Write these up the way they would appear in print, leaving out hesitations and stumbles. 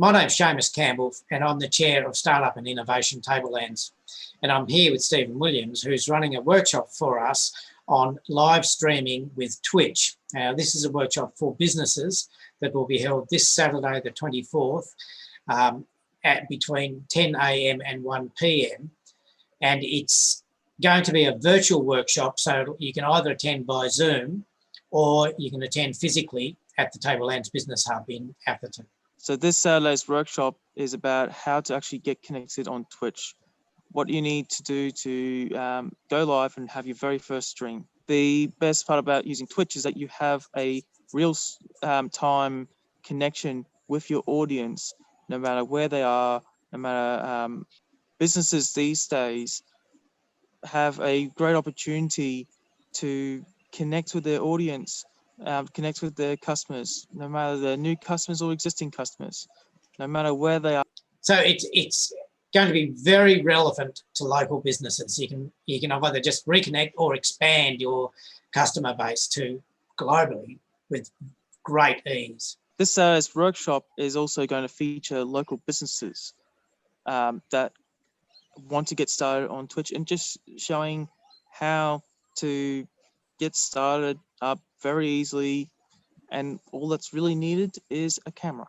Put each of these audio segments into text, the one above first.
My name's Seamus Campbell and I'm the Chair of Startup and Innovation Tablelands. And I'm here with Stephen Williams, who's running a workshop for us on live streaming with Twitch. This is a workshop for businesses that will be held this Saturday, the 24th, at between 10 a.m. and 1 p.m. And it's going to be a virtual workshop, so you can either attend by Zoom or you can attend physically at the Tablelands Business Hub in Atherton. So this Saturday's workshop is about how to actually get connected on Twitch. What you need to do to go live and have your very first stream. The best part about using Twitch is that you have a real time connection with your audience, no matter where they are, no matter businesses these days have a great opportunity to connect with their audience, connect with their customers, no matter the new customers or existing customers, no matter where they are. So it's going to be very relevant to local businesses. You can either just reconnect or expand your customer base to globally with great ease. This workshop is also going to feature local businesses that want to get started on Twitch, and just showing how to get started up very easily. And all that's really needed is a camera,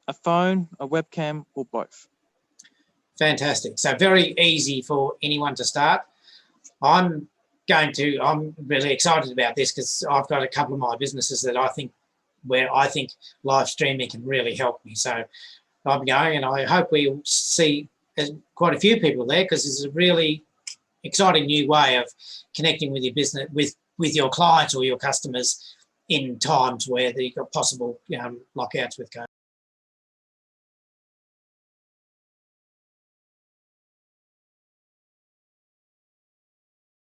a phone, a webcam, or both. Fantastic. So very easy for anyone to start. I'm really excited about this because I've got a couple of my businesses that I think live streaming can really help me. So I'm going, and I hope we'll see quite a few people there, because it's a really exciting new way of connecting with your business, with your clients or your customers in times where you've got possible lockouts with COVID.